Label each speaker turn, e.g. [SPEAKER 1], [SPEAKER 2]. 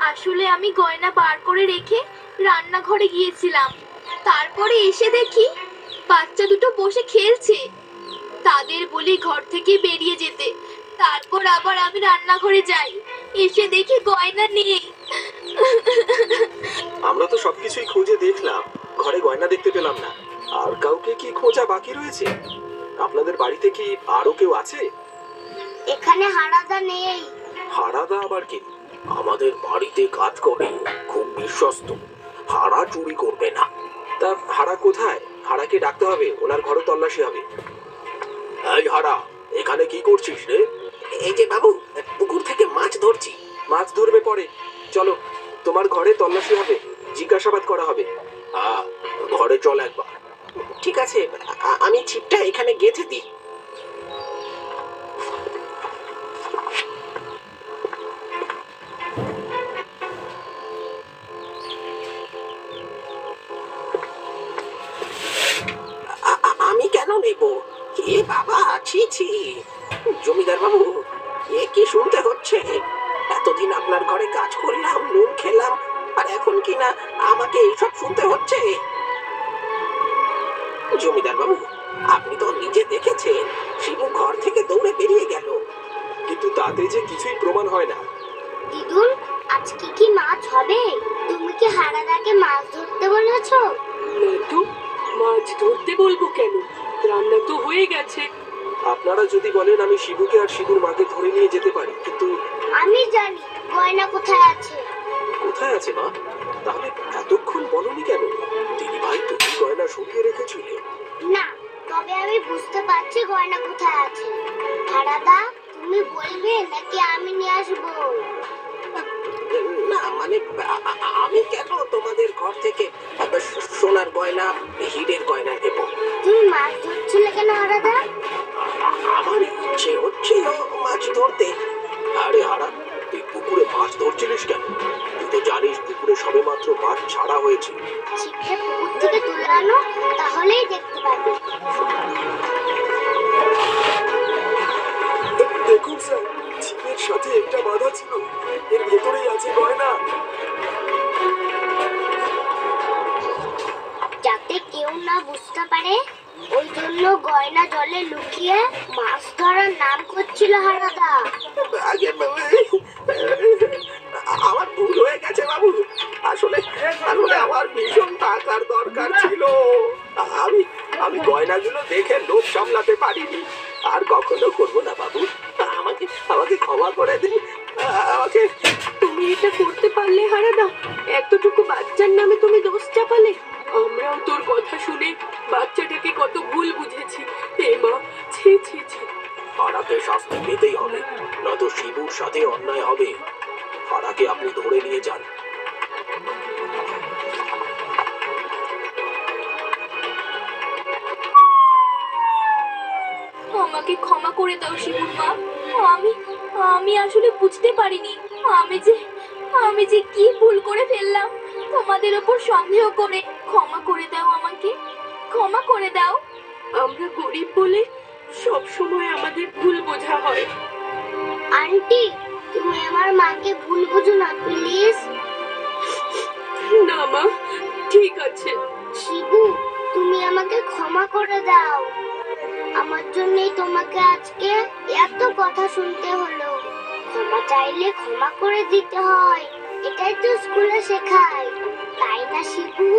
[SPEAKER 1] আসলে আমি গয়না বার করে রেখে রান্নাঘরে গিয়েছিলাম। তারপরে এসে দেখি বাচ্চা দুটো বসে খেলছে। তাদের বলি ঘর থেকে বেরিয়ে যেতে। তারপর আবার আমি রান্নাঘরে যাই, এসে দেখি গয়না নেই।
[SPEAKER 2] আমরা তো সবকিছুই খুঁজে দেখলাম, ঘরে গয়না দেখতে পেলাম না। আর কাউকে কি খোঁজা বাকি রয়েছে? আপনাদের বাড়িতে কি আরো কেউ আছে?
[SPEAKER 3] এখানে হারাদা নেই।
[SPEAKER 2] হারাদা আবার কি? আমাদের বাড়িতে কাজ করে, খুব বিশ্বস্ত। হারা চুরি করবে না। তা হারা কোথায়? হারাকে ডাকতে হবে, ওনার ঘরে তল্লাশি হবে। এই হারা, এখানে কি করছিস রে? এই যে বাবু, পুকুর থেকে মাছ ধরছি। মাছ ধরবে পরে, চলো তোমার ঘরে তল্লাশি হবে, জিজ্ঞাসাবাদ করা হবে। ঘরে চল একবার। ঠিক আছে, আমি ছিপটা এখানে গেঁথে দিই। আমি কেন নেব? এ বাবা, ছি ছি। জমিদার বাবু, এ কি শুনতে হচ্ছে? এতদিন আপনার ঘরে কাজ করলাম, নুন খেলাম, আর এখন কি না আমাকে এইসব শুনতে হচ্ছে? জমিদার বাবু, আপনি তো নিজে দেখেছেন, শিবু ঘর থেকে দৌড়ে বেরিয়ে গেল। কিন্তু তাতে যে কিছুই প্রমাণ হয় না।
[SPEAKER 3] দিদুন, আজকে কি মাছ হবে? তুমি কি হারাদাকে মাছ ধরতে বলেছো?
[SPEAKER 4] না তো, মাছ ধরতে বলবো কেন? রান্না তো হয়ে গেছে।
[SPEAKER 2] আপনারা যদি বলেন আমি শিবুকে আর শিবুর মাকে ধরে নিয়ে যেতে পারি, কিন্তু
[SPEAKER 3] আমি জানি গয়না কোথায় আছে।
[SPEAKER 2] কোথায় আছে মা? তাহলে এতক্ষণ বলনি কেন? দিদি ভাই, তুমি গয়না সরিয়ে রেখেছিলে।
[SPEAKER 3] না, তবে আমি বুঝতে পারছি গয়না কোথায় আছে। হারাদা, তুমি বলবে নাকি আমি নিয়ে আসবো?
[SPEAKER 2] না মানে, আমি কেন তোমাদের ঘর থেকে সোনার গয়না, হীরের গয়না নেব?
[SPEAKER 3] তুমি মাছ ধরছিলে কেন হারাদা?
[SPEAKER 2] আমার ইচ্ছে হচ্ছিল মাছ ধরতে। আরে হারা, তুই পুকুরে মাছ ধরছিলিস কেন? তুই তো জানিস পুকুরে সবে মাত্র মাছ ছাড়া হয়েছে।
[SPEAKER 3] ছিপে পুকুর থেকে তুলে আনো, তাহলেই দেখতে পাবে।
[SPEAKER 2] দেখুন স্যার, ছিপের সাথে একটা বাধা ছিল, এর ভেতরেই আছে গয়না।
[SPEAKER 3] যাতে কেউ না বুঝতে পারে, ওই জন্য গয়না জলে লুকিয়ে মাছ ধরার নাম করছিল হারাদা।
[SPEAKER 2] আগে আমার ভুল হয়ে গেছে বাবু। আসলে আসলে আমার ভীষণ টাকার দরকার ছিল। আমি আমি গয়নাগুলো দেখে লোভ সামলাতে পারিনি। আর কখনো করবো না বাবু। আমাকে আমাকে ক্ষমা করে দিন। আমাকে।
[SPEAKER 4] তুমি এটা করতে পারলে হারাদা? এতটুকু বাচ্চার নামে তুমি দোষ চাপালে। আমরাও তোর কথা শুনে বাচ্চাটাকে কত ভুল বুঝেছি। এ মা, ছি ছি ছি।
[SPEAKER 2] হারাকে শাস্তি পেতেই হবে, নয়তো শিবুর সাথে অন্যায় হবে। হারাকে আপনি ধরে নিয়ে যান।
[SPEAKER 1] আমাকে ক্ষমা করে দাও শিবুর মা। আমি আমি আসলে বুঝতে পারিনি আমি যে কি ভুল করে ফেললাম। তোমাদের ওপর সন্দেহ করে ক্ষমা করে দাও, আমাকে ক্ষমা করে দাও।
[SPEAKER 4] আমরা গরিব বলে সব সময় আমাদের ভুল বোঝা হয়।
[SPEAKER 3] আন্টি, তুমি আমার মাকে ভুল বুঝো না প্লিজ।
[SPEAKER 4] না মা, ঠিক আছে।
[SPEAKER 3] শিবু, তুমি আমাকে ক্ষমা করে দাও। আমার জন্যই তোমাকে আজকে এত কথা শুনতে হলো। ক্ষমা চাইলে ক্ষমা করে দিতে হয়, এটাই তো স্কুলে শেখায়, তাই না শিবু?